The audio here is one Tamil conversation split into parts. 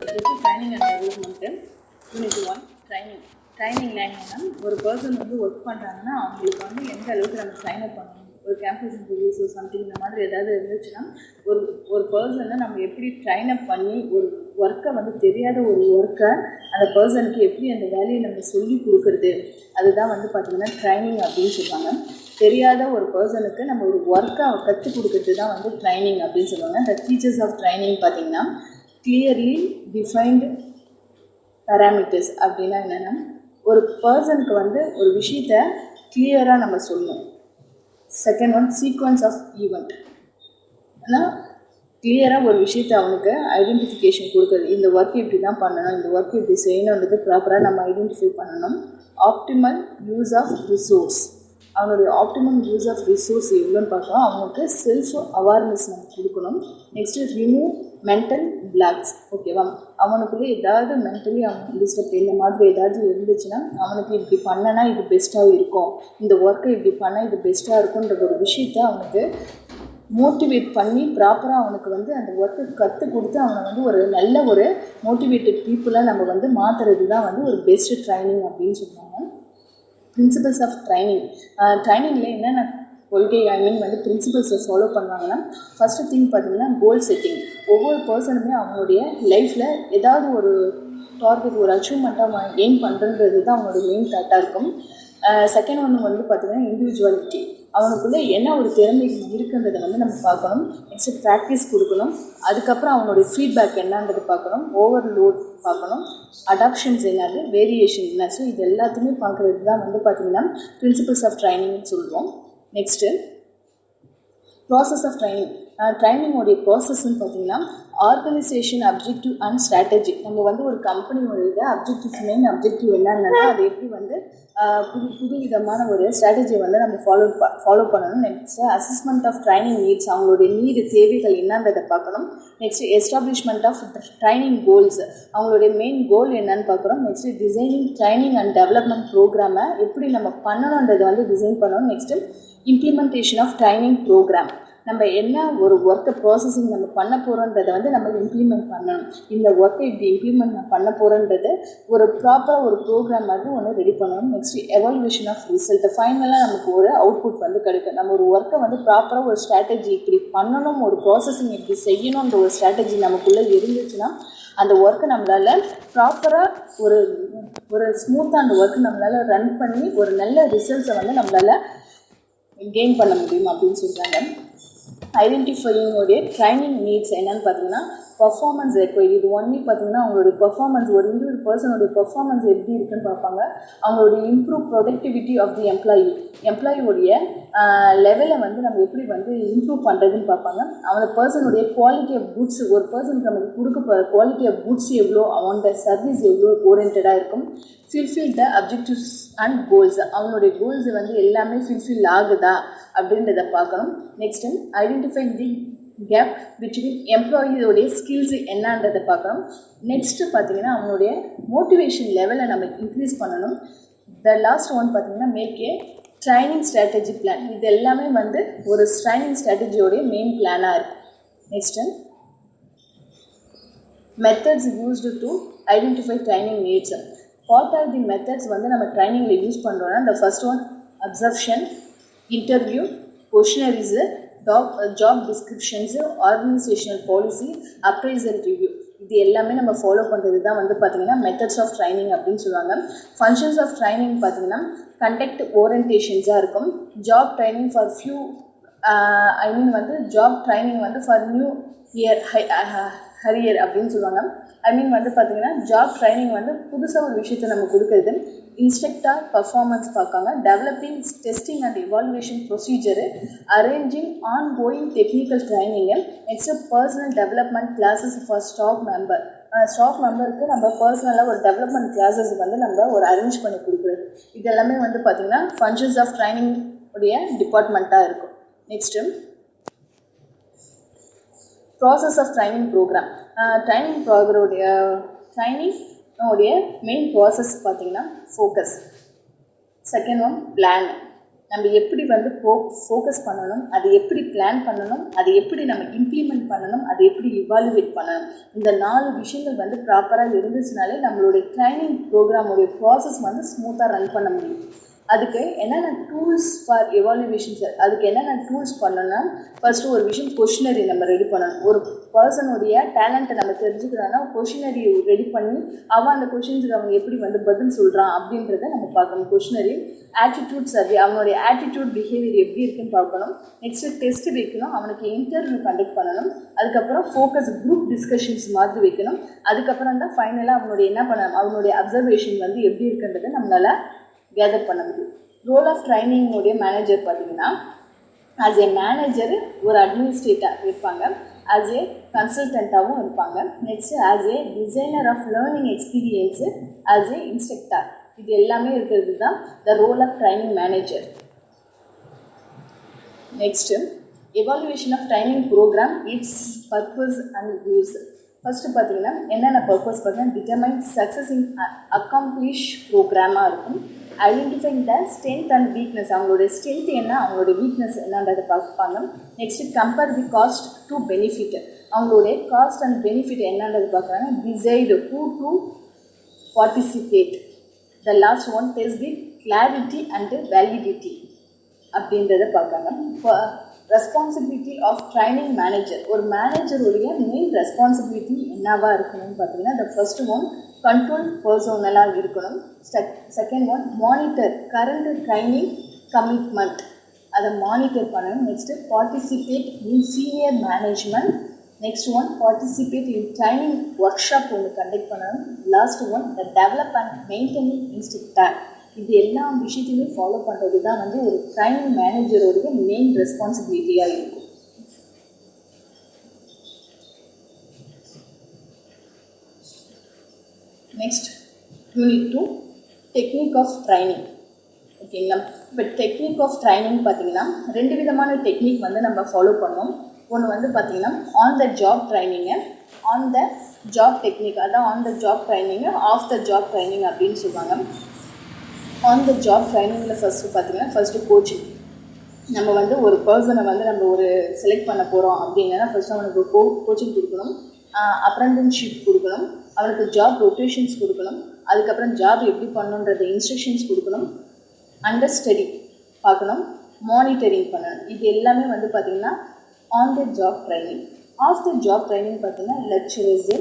Subject training and development. Unit 1 ட்ரைனிங்கில் என்னென்னா ஒரு பர்சன் வந்து ஒர்க் பண்ணுறாங்கன்னா அவங்களுக்கு வந்து எந்த அளவுக்கு நம்ம ட்ரைன் அப் பண்ணணும். ஒரு கேம்பஸ் இன்டர்வியூஸோ சம்திங் இந்த மாதிரி ஏதாவது இருந்துச்சுன்னா ஒரு பர்சனை நம்ம எப்படி ட்ரைன் அப் பண்ணி ஒரு ஒர்க்கை வந்து தெரியாத ஒரு ஒர்க்கை அந்த பர்சனுக்கு எப்படி அந்த வேலையை நம்ம சொல்லி கொடுக்குறது, அதுதான் வந்து பார்த்திங்கன்னா ட்ரைனிங் அப்படின்னு சொல்லுவாங்க. தெரியாத ஒரு பர்சனுக்கு நம்ம ஒரு ஒர்க்கை கற்றுக் கொடுக்குறது தான் வந்து ட்ரைனிங் அப்படின்னு சொல்லுவாங்க. இந்த ஃபீச்சர்ஸ் ஆஃப் ட்ரைனிங் பார்த்திங்கன்னா கிளியர்லி டிஃபைன்டு பேராமீட்டர்ஸ் அப்படின்னா என்னென்னா ஒரு பர்சனுக்கு வந்து ஒரு விஷயத்த கிளியராக நம்ம சொல்லணும். Second one sequence of event. ஆனால் கிளியராக ஒரு விஷயத்தை அவனுக்கு ஐடென்டிஃபிகேஷன் கொடுக்குறது, இந்த ஒர்க் இப்படி தான் பண்ணணும், இந்த ஒர்க் இப்படி செய்யணுன்றது ப்ராப்பராக நம்ம ஐடென்டிஃபை பண்ணணும். ஆப்டிமல் யூஸ் ஆஃப் ரிசோர்ஸ், அவனுடைய ஆப்டிமம் யூஸ் ஆஃப் ரிசோர்ஸ் எவ்வளோன்னு பார்க்கலாம். அவனுக்கு செல்ஃப் அவேர்னஸ் நம்ம கொடுக்கணும். Next remove mental blocks. ஓகேவா, அவனுக்குள்ளே ஏதாவது மென்டலி அவன் டிஸ்டர்ப் இந்த மாதிரி ஏதாவது இருந்துச்சுன்னா அவனுக்கு இப்படி பண்ணனா இது பெஸ்ட்டாக இருக்கும், இந்த ஒர்க்கை இப்படி பண்ணால் இது பெஸ்ட்டாக இருக்குன்ற ஒரு விஷயத்தை அவனுக்கு மோட்டிவேட் பண்ணி ப்ராப்பராக அவனுக்கு வந்து அந்த ஒர்க்கை கற்றுக் கொடுத்து அவனை வந்து ஒரு நல்ல ஒரு மோட்டிவேட்டட் பீப்புளாக நம்ம வந்து மாற்றுறது தான் வந்து ஒரு பெஸ்ட்டு ட்ரைனிங் அப்படின்னு சொல்லுவாங்க. Principles of training. ட்ரைனிங்கில் என்னென்ன கொள்கை வந்து பிரின்சிபல்ஸை ஃபாலோ பண்ணுவாங்கன்னா, ஃபஸ்ட்டு திங் பார்த்திங்கன்னா கோல் செட்டிங். ஒவ்வொரு பர்சனுமே அவங்களுடைய லைஃப்பில் ஏதாவது ஒரு டார்கெட் ஒரு அச்சீவ்மெண்ட்டாக எய்ம் பண்ணுறது தான் அவங்களோட மெயின் தாட்டாக இருக்கும். செகண்ட் ஒன்று வந்து பார்த்திங்கன்னா இண்டிவிஜுவாலிட்டி. அவனுக்குள்ளே என்ன ஒரு திறமை இருக்குன்றதை வந்து நம்ம பார்க்கணும். நெக்ஸ்ட்டு ப்ராக்டிஸ் கொடுக்கணும். அதுக்கப்புறம் அவனுடைய ஃபீட்பேக் என்னன்றது பார்க்கணும். ஓவர்லோட் பார்க்கணும். அடாப்ஷன்ஸ் என்னது, வேரியேஷன் என்ன, ஸோ இது எல்லாத்தையுமே பார்க்குறது தான் வந்து பார்த்திங்கன்னா பிரின்சிபல்ஸ் ஆஃப் ட்ரைனிங்னு சொல்லுவோம். Next process of training. ட்ரைனிங்கோடைய ப்ராசஸ்ன்னு பார்த்திங்கன்னா ஆர்கனைசேஷன், அப்ஜெக்டிவ் அண்ட் ஸ்ட்ராட்டஜி. நம்ம வந்து ஒரு கம்பெனியோட அப்ஜெக்டிவ்ஸ், மெயின் அப்ஜெக்டிவ் என்னன்னா அதை எப்படி வந்து புது விதமான ஒரு ஸ்ட்ராட்டஜியை வந்து நம்ம ஃபாலோ பண்ணணும். Next assessment of training needs, அவங்களுடைய தேவைகள் என்னன்றதை பார்க்கணும். Next establishment of training goals, அவங்களுடைய மெயின் கோல் என்னன்னு பார்க்குறோம். Next designing training and development ப்ரோக்ராமை எப்படி நம்ம பண்ணணுன்றதை வந்து டிசைன் பண்ணணும். Next implementation of training program, நம்ம என்ன ஒரு ஒர்க்கை ப்ராசஸிங் நம்ம பண்ண போகிறோன்றதை வந்து நம்ம இம்ப்ளிமெண்ட் பண்ணணும். இந்த ஒர்க்கை இப்படி இம்ப்ளிமெண்ட் நான் பண்ண போகிறோன்றது ஒரு ப்ராப்பராக ஒரு ப்ரோக்ராம் மாதிரி ஒன்று ரெடி பண்ணணும். Next evaluation of result. ஃபைனலாக நமக்கு ஒரு அவுட்புட் வந்து கிடைக்கும். நம்ம ஒரு ஒர்க்கை வந்து ப்ராப்பராக ஒரு ஸ்ட்ராட்டஜி இப்படி பண்ணணும், ஒரு ப்ராசஸிங் இப்படி செய்யணுன்ற ஒரு ஸ்ட்ராட்டஜி நமக்குள்ளே இருந்துச்சுன்னா அந்த ஒர்க்கை நம்மளால் ப்ராப்பராக ஒரு ஸ்மூத்தாக அந்த ஒர்க்கு நம்மளால் ரன் பண்ணி ஒரு நல்ல ரிசல்ட்ஸை வந்து நம்மளால் கெயின் பண்ண முடியும் அப்படின்னு சொல்கிறாங்க. ஐடென்டிஃபையிங்கோடைய ட்ரைனிங் நீட்ஸ் என்னென்னு பார்த்தீங்கன்னா பர்ஃபார்மன்ஸ் ரெக்வயர்ட். இது ஒன்லி பார்த்திங்கன்னா அவங்களுடைய பர்ஃபார்மன்ஸ், ஒரு இண்டிவிஜுவல் பர்சனுடைய பர்ஃபார்மன்ஸ் எப்படி இருக்குன்னு பார்ப்பாங்க. அவங்களுடைய இம்ப்ரூவ் ப்ரொடக்டிவிட்டி ஆஃப் தி எம்ப்ளாயியோடைய லெவலை வந்து நம்ம எப்படி வந்து இம்ப்ரூவ் பண்ணுறதுன்னு பார்ப்பாங்க. அந்த பர்சனுடைய குவாலிட்டி ஆஃப் குட்ஸ், ஒரு பர்சனுக்கு நமக்கு கொடுக்க போகிற குவாலிட்டி ஆஃப் குட்ஸ் எவ்வளோ, அவனோட சர்வீஸ் எவ்வளோ ஓரியன்டாக இருக்கும். Fulfil the objectives and goals, அவங்களுடைய கோல்ஸ் வந்து எல்லாமே ஃபில்ஃபில் ஆகுதா அப்படின்றத பார்க்கணும். Next identify the gap between எம்ப்ளாயியோடைய ஸ்கில்ஸ் என்னன்றதை பார்க்கணும். நெக்ஸ்ட்டு பார்த்திங்கன்னா அவங்களுடைய மோட்டிவேஷன் லெவலை நம்ம இன்க்ரீஸ் பண்ணணும். த லாஸ்ட் ஒன் பார்த்திங்கன்னா make a training strategy plan. இது எல்லாமே வந்து ஒரு ட்ரைனிங் ஸ்ட்ராட்டஜியோடைய மெயின் பிளானாக இருக்குது. Next methods used to identify training needs. What are the methods வந்து நம்ம ட்ரைனிங்கில் யூஸ் பண்ணுறோன்னா, the first one absorption, interview, questionnaires, job descriptions, organisational policy, appraisal review. இது எல்லாமே நம்ம ஃபாலோ பண்ணுறது தான் வந்து பார்த்திங்கன்னா மெத்தட்ஸ் ஆஃப் ட்ரைனிங் அப்படின்னு சொல்லுவாங்க. ஃபங்க்ஷன்ஸ் ஆஃப் ட்ரைனிங் பார்த்திங்கன்னா கண்டக்ட் ஓரியன்டேஷன்ஸாக இருக்கும். ஜாப் ட்ரைனிங் ஃபார் வந்து ஜாப் ட்ரைனிங் வந்து ஃபார் நியூ இயர் ஹரியர் அப்படின்னு சொல்லுவாங்க. வந்து பார்த்திங்கன்னா ஜாப் ட்ரைனிங் வந்து புதுசாக ஒரு விஷயத்தை நம்ம கொடுக்குறது. இன்ஸ்ட்ரக்டர் பர்ஃபார்மன்ஸ் பார்க்காங்க. Developing testing and evaluation procedure, arranging on going technical training. Next personal development classes for staff மெம்பருக்கு நம்ம பர்சனலாக ஒரு டெவலப்மெண்ட் கிளாஸஸ் வந்து நம்ம ஒரு அரேஞ்ச் பண்ணி கொடுக்குறது. இது எல்லாமே வந்து பார்த்திங்கன்னா ஃபங்க்ஷன்ஸ் ஆஃப் ட்ரைனிங் உடைய டிபார்ட்மெண்ட்டாக இருக்கும். Next process of training programme. ட்ரைனிங்கோடைய மெயின் ப்ராசஸ் பார்த்திங்கன்னா ஃபோக்கஸ். Second one plan. நம்ம எப்படி வந்து ஃபோக்கஸ் பண்ணணும், அதை எப்படி பிளான் பண்ணணும், அதை எப்படி நம்ம இம்ப்ளிமெண்ட் பண்ணணும், அதை எப்படி இவாலுவேட் பண்ணணும், இந்த 4 விஷயங்கள் வந்து ப்ராப்பராக இருந்துச்சுனாலே நம்மளுடைய ட்ரைனிங் ப்ரோக்ராமுடைய ப்ராசஸ் வந்து ஸ்மூத்தாக ரன் பண்ண முடியும். அதுக்கு என்னென்ன டூல்ஸ் ஃபார் எவாலுவேஷன்ஸ், அதுக்கு என்னென்ன டூல்ஸ் பண்ணணும்னா, ஃபஸ்ட்டு ஒரு விஷயம் கொஷினரி நம்ம ரெடி பண்ணணும். ஒரு பர்சனுடைய டேலண்ட்டை நம்ம தெரிஞ்சுக்கிறோன்னா கொஷினரி ரெடி பண்ணி அவன் அந்த கொஷின்ஸுக்கு அவன் எப்படி வந்து பதில் சொல்கிறான் அப்படின்றத நம்ம பார்க்கணும். கொஷினரி, ஆட்டிடியூட் சர்வே, அவனுடைய ஆட்டிடியூட் பிஹேவியர் எப்படி இருக்குன்னு பார்க்கணும். நெக்ஸ்ட்டு டெஸ்ட் வைக்கணும், அவனுக்கு இன்டர்வியூ கண்டக்ட் பண்ணணும். அதுக்கப்புறம் ஃபோக்கஸ் குரூப் டிஸ்கஷன்ஸ் மாதிரி வைக்கணும். அதுக்கப்புறம் தான் ஃபைனலாக அவனுடைய என்ன பண்ணணும், அவனுடைய அப்சர்வேஷன் வந்து எப்படி இருக்குன்றதை நம்மளால் கேதர் பண்ண முடியும். ரோல் ஆஃப் ட்ரைனிங்கோடைய மேனேஜர் பார்த்தீங்கன்னா, ஆஸ் ஏ மேனேஜர் ஒரு அட்மினிஸ்ட்ரேட்டர் இருப்பாங்க, ஆஸ் ஏ கன்சல்டண்ட்டாகவும் இருப்பாங்க. Next as a designer of learning experience, as a instructor, இது எல்லாமே இருக்கிறது தான் the role of training manager. Next evaluation of training program, its purpose and use. First பார்த்தீங்கன்னா என்னென்ன பர்பஸ் பார்த்தீங்கன்னா, டிட்டர்மைன் சக்ஸஸ் இன் அக்காம்ப்ளிஷ் ப்ரோக்ராமாக இருக்கும். Identifying the strength and weakness, அவங்களுடைய ஸ்ட்ரென்த் என்ன, அவங்களுடைய வீக்னஸ் என்னன்றதை பார்ப்பாங்க. Next compare the cost to benefit, அவங்களுடைய காஸ்ட் அண்ட் பெனிஃபிட் என்னன்றது பார்க்குறாங்க. Decide who to participate. The last one test the clarity and validity அப்படின்றத பார்க்காங்க. இப்போ ரெஸ்பான்சிபிலிட்டி ஆஃப் ட்ரைனிங் மேனேஜர், ஒரு மேனேஜருடைய மெயின் ரெஸ்பான்சிபிலிட்டி என்னவாக இருக்கணும்னு பார்த்தீங்கன்னா, த ஃபர்ஸ்ட் ஒன் கண்ட்ரோல் பர்சனலாக இருக்கணும். Second one monitor current training commitment, அதை மானிட்டர் பண்ணணும். Next participate in senior management. Next one participate in training work shop ஒன்று கண்டக்ட் பண்ணணும். Last one the develop and maintaining instructor. இது எல்லா விஷயத்தையுமே ஃபாலோ பண்ணுறது தான் வந்து ஒரு ட்ரைனிங் மேனேஜரோடைய மெயின் ரெஸ்பான்சிபிலிட்டியாக இருக்கும். Next unit 2 technique of training. ஓகேங்களா, இப்போ டெக்னிக் ஆஃப் ட்ரைனிங் பார்த்திங்கன்னா 2 விதமான டெக்னிக் வந்து நம்ம ஃபாலோ பண்ணோம். ஒன்று வந்து பார்த்திங்கன்னா on the job training, on the job technique, அதான் on the job training, off the job training அப்படின்னு சொல்லுவாங்க. ஆன் த ஜாப் ட்ரைனிங்கில் ஃபஸ்ட்டு பார்த்திங்கன்னா ஃபஸ்ட்டு கோச்சிங். நம்ம வந்து ஒரு பர்சனை வந்து நம்ம ஒரு செலக்ட் பண்ண போகிறோம் அப்படின்னா ஃபஸ்ட்டு அவனுக்கு கோச்சிங் கொடுக்கணும், அப்ரெண்டிஸ்ஷிப் கொடுக்கணும், அவனுக்கு ஜாப் ரொட்டேஷன்ஸ் கொடுக்கணும், அதுக்கப்புறம் ஜாப் எப்படி பண்ணணுன்றது இன்ஸ்ட்ரக்ஷன்ஸ் கொடுக்கணும், அண்டர் ஸ்டடி பார்க்கணும், மானிட்டரிங் பண்ணணும். இது எல்லாமே வந்து பார்த்திங்கன்னா on the job training. Off the job training பார்த்திங்கன்னா லெக்சரர்ஸு,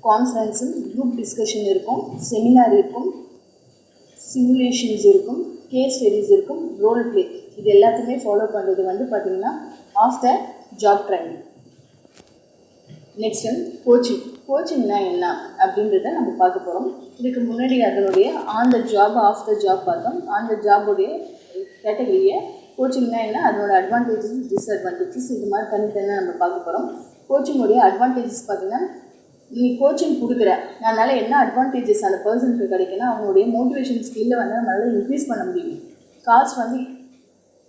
கான்ஃபரன்ஸு, குரூப் டிஸ்கஷன் இருக்கும், செமினார் இருக்கும், சிமுலேஷன்ஸ் இருக்கும், கேஸ் ஸ்டடிஸ் இருக்கும், ரோல் ப்ளே, இது எல்லாத்தையுமே ஃபாலோ பண்ணுறது வந்து பார்த்திங்கன்னா off the job training. Next கோச்சிங்னா என்ன அப்படின்றத நம்ம பார்க்க போகிறோம். இதுக்கு முன்னாடி அதனுடைய on the job off the job பார்த்தோம். ஆன் த ஜாபுடைய கேட்டகரியை கோச்சிங்னா என்ன, அதனோட அட்வான்டேஜஸ் டிஸ்அட்வான்டேஜஸ் இது மாதிரி தனித்தனியாக நம்ம பார்க்க போகிறோம். கோச்சிங்குடைய அட்வான்டேஜஸ் பார்த்திங்கன்னா, நீ கோச்சிங் கொடுக்குற அதனால் என்ன அட்வான்டேஜஸ் அந்த பர்சனுக்கு கிடைக்குன்னா, அவங்களுடைய மோட்டிவேஷன் ஸ்கில்லை வந்து நம்மளால் இன்க்ரீஸ் பண்ண முடியும், கால்ஸ் வந்து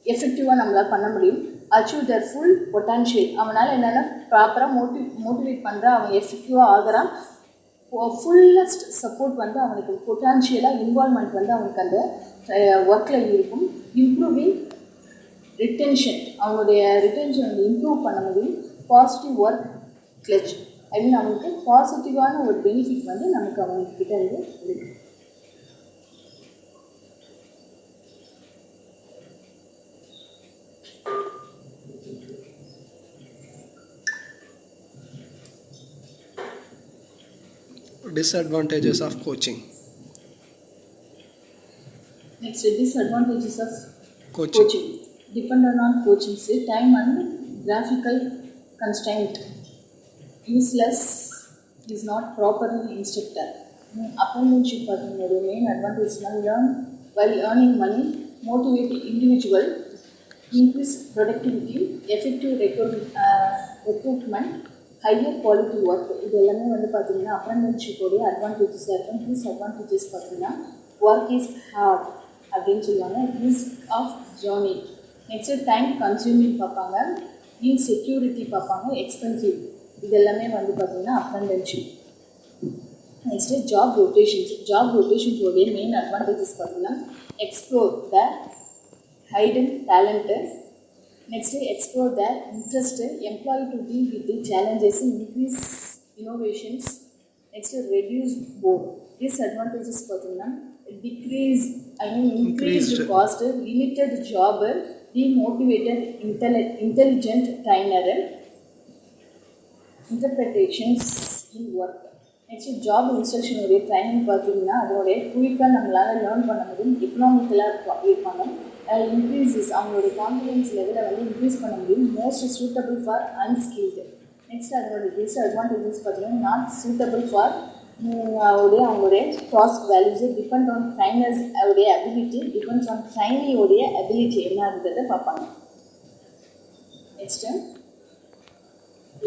எஃபெக்டிவாக நம்மளால் பண்ண முடியும், அச்சீவ் தர் ஃபுல் பொட்டன்ஷியல், அவனால் என்னென்னா ப்ராப்பராக மோட்டிவேட் பண்ணுற, அவன் எஃபெக்டிவாக ஆகிறான், ஃபுல்லஸ்ட் சப்போர்ட் வந்து அவனுக்கு பொட்டன்ஷியலாக இன்வால்மெண்ட் வந்து அவனுக்கு அந்த ஒர்க்கில் இருக்கும். இம்ப்ரூவிங் ரிட்டென்ஷன், அவனுடைய ரிட்டென்ஷன் வந்து இம்ப்ரூவ் பண்ண முடியும். பாசிட்டிவ் ஒர்க் கிளச், ஐ மீன் அவனுக்கு பாசிட்டிவான ஒரு பெனிஃபிட் வந்து நமக்கு அவங்கக்கிட்ட இருந்து இருக்குது. Disadvantages of coaching. Next, disadvantages of coaching. Dependent on coaching, say time and graphical constraint. Useless, is not properly instructor. Apprenticeship பார்த்தீங்கன்னா main advantage learn while earning money, motivate individual, increase productivity, effective recruitment, higher quality work, இது எல்லாமே வந்து பார்த்திங்கன்னா அப்ரெண்டிஸ்ஷிப்போடைய அட்வான்டேஜஸாக இருக்கும். டிஸ்அட்வான்டேஜஸ் பார்த்திங்கன்னா ஒர்க் இஸ் ஹார்ட் அப்படின்னு சொல்லுவாங்க, risk of journey. Next time consuming பார்ப்பாங்க, இன்செக்யூரிட்டி பார்ப்பாங்க, எக்ஸ்பென்சிவ், இது எல்லாமே வந்து பார்த்திங்கன்னா அப்ரெண்டிஸ்ஷிப். நெக்ஸ்ட்டு ஜாப் ரொட்டேஷன்ஸோடைய மெயின் அட்வான்டேஜஸ் பார்த்திங்கன்னா explore the hidden talent. Next, explore their interest, employee to deal with the challenges, increase innovations. Next, reduce bore. Disadvantages பார்த்தீங்கன்னா decrease increased cost, limited job, demotivated intelligent trainer, interpretations in work. Next job இன்ஸ்ட்ரக்ஷனுடைய ட்ரைனிங் பார்த்தீங்கன்னா அதோடைய குயிக்காக நம்மளால் லேர்ன் பண்ண முடியும், எக்கனாமிக்கலாக இருப்பாங்க, இன்க்ரீஸஸ் அவங்களுடைய கான்ஃபிடென்ஸ் லெவலை வந்து இன்க்ரீஸ் பண்ண முடியும், most suitable for unskilled. Next அதோடைய டிஸ்அட்வான்டேஜஸ் பார்த்தீங்கன்னா நாட் சூட்டபிள் ஃபார் அவங்களுடைய task values depend on trainers உடைய அபிலிட்டி, டிபெண்ட்ஸ் ஆன் ட்ரைனியோடைய அபிலிட்டி என்னன்றதை பார்ப்பாங்க. Next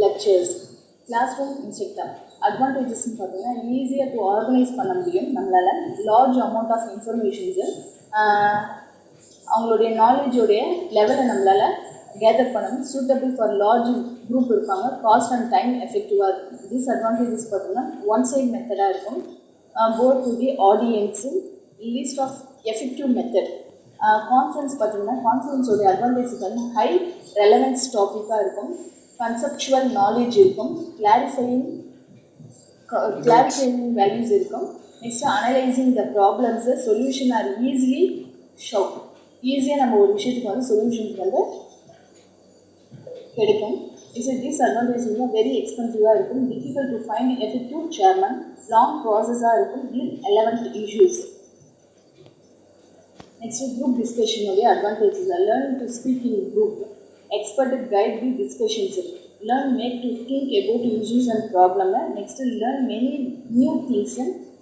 lectures class room instructor அட்வான்டேஜஸ்ன்னு பார்த்தீங்கன்னா ஈஸியாக டு ஆர்கனைஸ் பண்ண முடியும் நம்மளால், லார்ஜ் அமௌண்ட் ஆஃப் இன்ஃபர்மேஷன்ஸு அவங்களுடைய நாலேஜோடைய லெவலை நம்மளால் கேதர் பண்ணணும், சூட்டபிள் ஃபார் லார்ஜ் குரூப் இருப்பாங்க, காஸ்ட் அண்ட் டைம் எஃபெக்டிவாக இருக்கும். டிஸ்அட்வான்டேஜஸ் பார்த்தீங்கன்னா ஒன் சைட் மெத்தடாக இருக்கும், bore to the audience, least of effective method. Conference பார்த்தீங்கன்னா கான்ஃபரன்ஸோடைய அட்வான்டேஜ் பார்த்தீங்கன்னா ஹை ரெலவென்ஸ் டாப்பிக்காக இருக்கும், கன்செப்சுவல் நாலேஜ் இருக்கும், கிளாரிஃபையிங் வேல்யூஸ் இருக்கும். Next analysing the problems, solution are easily ஈஸியாக நம்ம ஒரு விஷயத்துக்கு வந்து சொல்யூஷனுக்கு வந்து கிடைக்கும். டிஸ்அட்வான்டேஜ் வெரி எக்ஸ்பென்சிவாக இருக்கும், difficult to find effective chairman, long ப்ராசஸாக இருக்கும், இர்ரெலவெண்ட் இஷ்யூஸ். நெக்ஸ்ட்டு குரூப் டிஸ்கஷனுடைய advantages, learning to speak in group, expert guide the discussions, learn make to think about issues and problem. Next, learn many new things.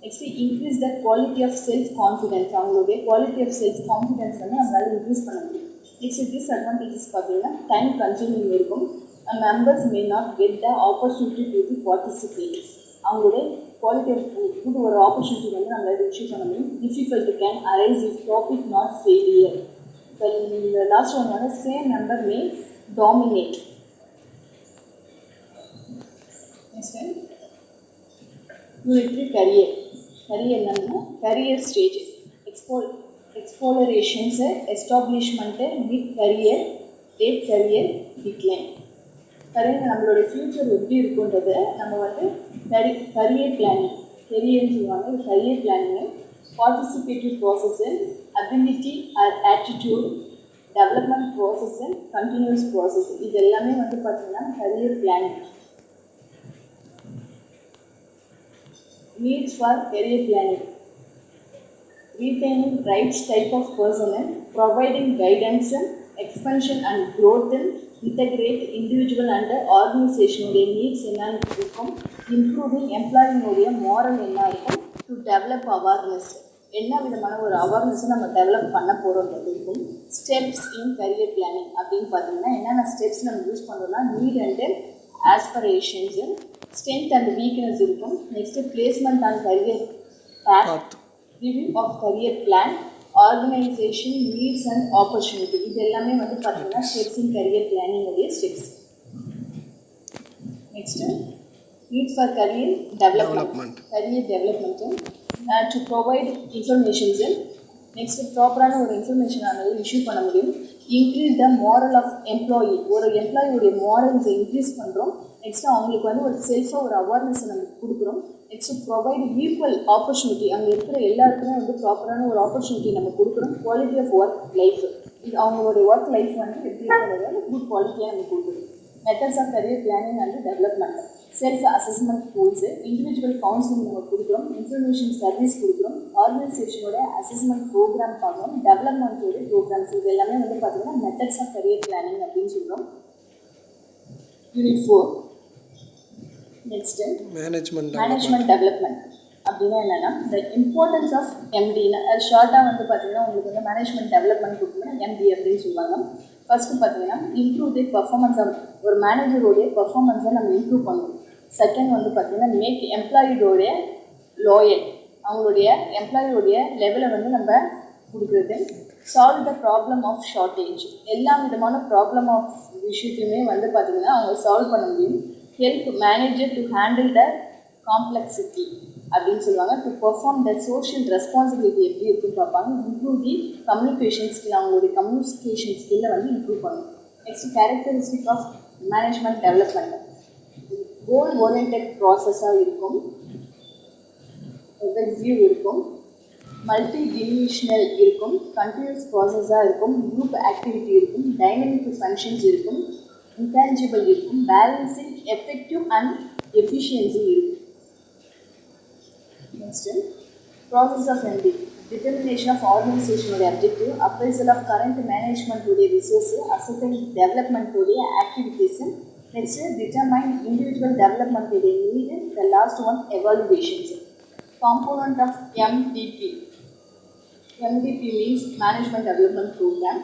Next, increase the quality of self confidence. அவங்களுடைய quality of self confidence வந்து நம்மளால இன்க்ரீஸ் பண்ண முடியும். நெக்ஸ்ட் டிஸ்அட்வான்டேஜஸ் பார்த்தீங்கன்னா டைம் கன்சூமிங் இருக்கும், members may not get the opportunity to participate. அவங்களுடைய குவாலிட்டி ஆஃப் புது ஒரு ஆப்பர்ச்சுனிட்டி வந்து நம்மளால ரிசீவ் பண்ண முடியும். Difficult can arise if topic not failure. இந்த லாஸ்ட் ஒன் வந்து same number may dominate. Next unit 3 career. Career என்னன்னா career stage, explorations, establishment, mid career, late career, decline. Career நம்மளுடைய ஃப்யூச்சர் எப்படி இருக்குன்றது நம்ம வந்து கரியர் பிளானிங், கரியர்னு சொல்லுவாங்க, career planning, participative process, ability or attitude, development process and continuous process. இது எல்லாமே வந்து பார்த்தீங்கன்னா career planning. Needs for career planning, retaining right type of person and providing guidance and expansion and growth and integrate individual and organization உடைய needs என்னன்னு இருக்கும், improving employee உடைய moral என்ன இருக்கும், to develop awareness என்ன விதமான ஒரு அவேர்னஸை நம்ம டெவலப் பண்ண போகிறோன்றது இருக்கும். ஸ்டெப்ஸ் இன் கரியர் பிளானிங் அப்படின்னு பார்த்தீங்கன்னா என்னென்ன ஸ்டெப்ஸ் நம்ம யூஸ் பண்ணுறோம்னா need and aspirations, strength and weakness இருக்கும். Next placement and career path, review of career plan, organisation, needs and opportunity. இது எல்லாமே வந்து பார்த்தீங்கன்னா ஸ்டெப்ஸ் இன் கரியர் பிளானிங் உடைய steps. Next need for career development, career development to provide informations. Next ப்ராப்பரான ஒரு இன்ஃபர்மேஷன் ஆனது இஷ்யூ பண்ண முடியும். Increase the morale of employee, ஒரு எம்ப்ளாயியோடைய மாரல்ஸை இன்க்ரீஸ் பண்ணுறோம். நெக்ஸ்ட்டு அவங்களுக்கு வந்து ஒரு செல்ஃபாக ஒரு அவேர்னஸை நம்ம கொடுக்குறோம். நெக்ஸ்ட்டு ப்ரொவைட் ஈக்குவல் ஆப்பர்ச்சுனிட்டி, அங்கே இருக்கிற எல்லாருக்குமே வந்து ப்ராப்பரான ஒரு ஆப்பர்ச்சுனிட்டி நம்ம கொடுக்குறோம். குவாலிட்டி ஆஃப் ஒர்க் லைஃப், இது அவங்களுடைய ஒர்க் லைஃப் வந்து எப்படி இருக்கிறது குட் குவாலிட்டியாக நம்ம கொடுக்குறோம். Methods of career planning and development, self assessment tools, individual counselling நம்ம கொடுக்குறோம், இன்ஃபர்மேஷன் சர்வீஸ் கொடுக்குறோம், ஆர்கனைசேஷனோட அசஸ்மெண்ட் ப்ரோக்ராம் பார்க்குறோம், டெவலப்மெண்ட்டோட ப்ரோக்ராம்ஸ். இது எல்லாமே வந்து பார்த்திங்கன்னா மெத்தட்ஸ் ஆஃப் கரியர் பிளானிங் அப்படின்னு சொல்கிறோம். யூனிட் 4 நெக்ஸ்ட்டு மேனேஜ்மெண்ட் டெவலப்மெண்ட் அப்படின்னா என்னென்னா த இம்பார்ட்டன்ஸ் ஆஃப் எம்டின்னு அது ஷார்ட்டாக வந்து பார்த்திங்கன்னா உங்களுக்கு வந்து மேனேஜ்மெண்ட் டெவலப்மெண்ட் கொடுக்கணும்னா எம்டி அப்படின்னு சொல்லுவாங்க. ஃபஸ்ட்டு பார்த்தீங்கன்னா இம்ப்ரூவ் தி பர்ஃபார்மன்ஸ் ஆஃப் ஒரு மேனேஜரோடைய பர்ஃபார்மன்ஸை நம்ம இம்ப்ரூவ் பண்ணணும். செகண்ட் வந்து பார்த்திங்கன்னா மேக் எம்ப்ளாயியோடைய லாயல், அவங்களுடைய எம்ப்ளாயியோடைய லெவலை வந்து நம்ம கொடுக்குறது. Solve the problem of shortage, எல்லா விதமான ப்ராப்ளம் ஆஃப் விஷயத்தையுமே வந்து பார்த்திங்கன்னா அவங்க சால்வ் பண்ண முடியும். Help manager to handle the complexity, அப்படின்னு சொல்லுவாங்க. To perform the social responsibility எப்படி இருக்குன்னு பார்ப்பாங்க. இம்ப்ரூவ் தி கம்யூனிகேஷன் ஸ்கில், அவங்களுடைய கம்யூனிகேஷன் ஸ்கில்லை வந்து இம்ப்ரூவ் பண்ணும். Next characteristic of management development, goal oriented ப்ராசஸாக இருக்கும், வியூ இருக்கும், மல்டி டிமினிஷனல் இருக்கும், கண்டினியூஸ் ப்ராசஸாக இருக்கும், குரூப் ஆக்டிவிட்டி இருக்கும், டைனமிக் ஃபங்க்ஷன்ஸ் இருக்கும், இன்டான்ஜிபிள் இருக்கும், பேலன்சிங் எஃபெக்டிவ் அண்ட் எஃபிஷியன்சி இருக்கும். Next process of MD, determination of ஆர்கனைசேஷனுடைய அப்ஜெக்டிவ், அப்ரைசல் ஆஃப் கரண்ட் மேனேஜ்மெண்ட்டுடைய ரிசோர்ஸு, அசெட்டிங் டெவலப்மெண்ட்டுடைய ஆக்டிவிட்டீஸு, நெக்ஸ்ட்டு டிட்டர்மைன் இண்டிவிஜுவல் டெவலப்மெண்ட்டுடைய need, the last one evaluations. Component of MDP, MDP means Management Development Program.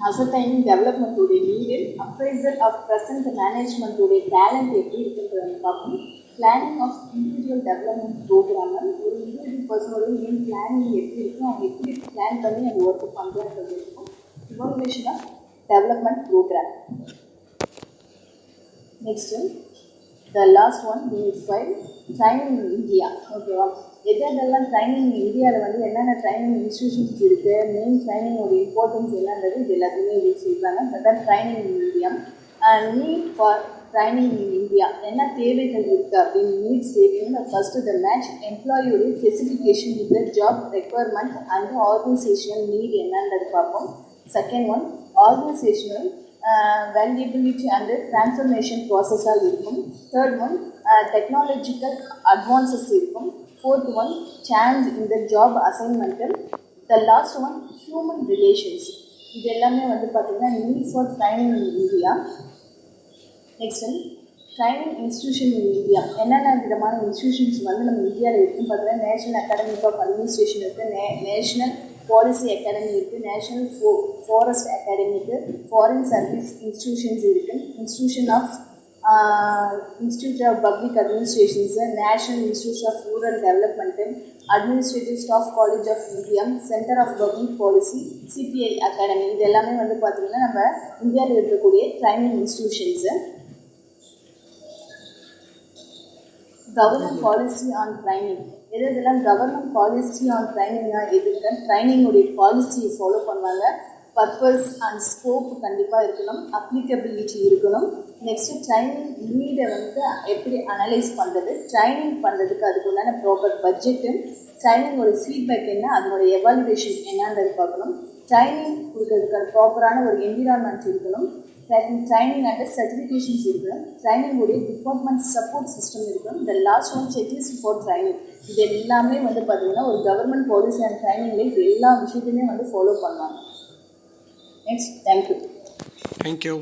Ascertaining development உடைய need, appraisal of present management உடைய talent எப்படி இருக்குன்றது பார்க்கணும். Planning of individual development program, ஒரு இண்டிவிஜுவல் பர்சனோட மெயின் பிளானிங் எப்படி இருக்கும், அவங்க எப்படி பிளான் பண்ணி அந்த ஒர்க்கு பண்ணுறது இருக்கும். Evaluation of development program. Next, the last one, Unit 5, Training in India. ஓகேவா, எதெல்லாம் ட்ரைனிங் இந்தியாவில் வந்து என்னென்ன ட்ரைனிங் இன்ஸ்டியூஷன்ஸ் இருக்குது, மெயின் ட்ரைனிங்கோட இம்பார்ட்டன்ஸ் என்னன்றது இது எல்லாத்தையுமே இது சொல்கிறாங்க. அதான் training in India. Need for training in India, என்ன தேவைகள் இருக்குது அப்படின்னு நீட்ஸ் தேவைன்னு ஃபஸ்ட்டு த மேட்ச் எம்ப்ளாயியோடைய specification with the job requirement and organisational need என்னன்றது பார்ப்போம். Second one, organisational viability and transformation ப்ராசஸாக இருக்கும். தேர்ட் ஒன், டெக்னாலஜிக்கல் அட்வான்சஸ் இருக்கும். ஃபோர்த் ஒன், சான்ஸ் இந்த job assignment. The last one, human relations. இது எல்லாமே வந்து பார்த்திங்கன்னா need for training in India. Next one, training institution in India. என்னென்ன விதமான இன்ஸ்டியூஷன்ஸ் வந்து நம்ம இந்தியாவில் இருக்குன்னு பார்த்தீங்கன்னா நேஷனல் அகாடமி ஆஃப் அட்மினிஸ்ட்ரேஷன் இருக்குது, நேஷனல் பாலிசி அகாடமி இருக்குது, நேஷனல் ஃபாரஸ்ட் அகாடமி இருக்குது, ஃபாரின் சர்வீஸ் இன்ஸ்டியூஷன்ஸ் இருக்குது, institute of public administrations, national institute of rural development, administrative staff college of India, centre of public policy, CBI academy. இது எல்லாமே வந்து பார்த்திங்கன்னா நம்ம இந்தியாவில் இருக்கக்கூடிய training institutions. Government policy on training, இதெல்லாம் கவர்மெண்ட் பாலிசி ஆன் ட்ரைனிங்காக எதுக்கு ட்ரைனிங்குடைய பாலிசியை ஃபாலோ பண்ணுவாங்க. பர்பஸ் அண்ட் ஸ்கோப் கண்டிப்பாக இருக்கணும், அப்ளிகபிலிட்டி இருக்கணும். நெக்ஸ்ட்டு ட்ரைனிங் நீடை வந்து எப்படி அனலைஸ் பண்ணுறது, ட்ரைனிங் பண்ணுறதுக்கு அதுக்கு உண்டான ப்ராப்பர் பட்ஜெட்டு, ட்ரைனிங்கோட ஃபீட்பேக் என்ன, அதனோட எவாலுவேஷன் என்னன்றது பார்க்கணும். ட்ரைனிங் கொடுக்கறதுக்கு ப்ராப்பரான ஒரு என்விரான்மெண்ட் இருக்கணும். ட்ரைனிங் அண்ட் சர்டிஃபிகேஷன்ஸ் இருக்கணும். ட்ரைனிங்குடைய டிபார்ட்மெண்ட் சப்போர்ட் சிஸ்டம் இருக்கணும். த last one, checklist for training. இது எல்லாமே வந்து பார்த்திங்கன்னா ஒரு கவர்மெண்ட் பாலிசி அண்ட் ட்ரைனிங்கில் இது எல்லா விஷயத்தையுமே வந்து ஃபாலோ பண்ணுவாங்க. Next, thank you. Thank you.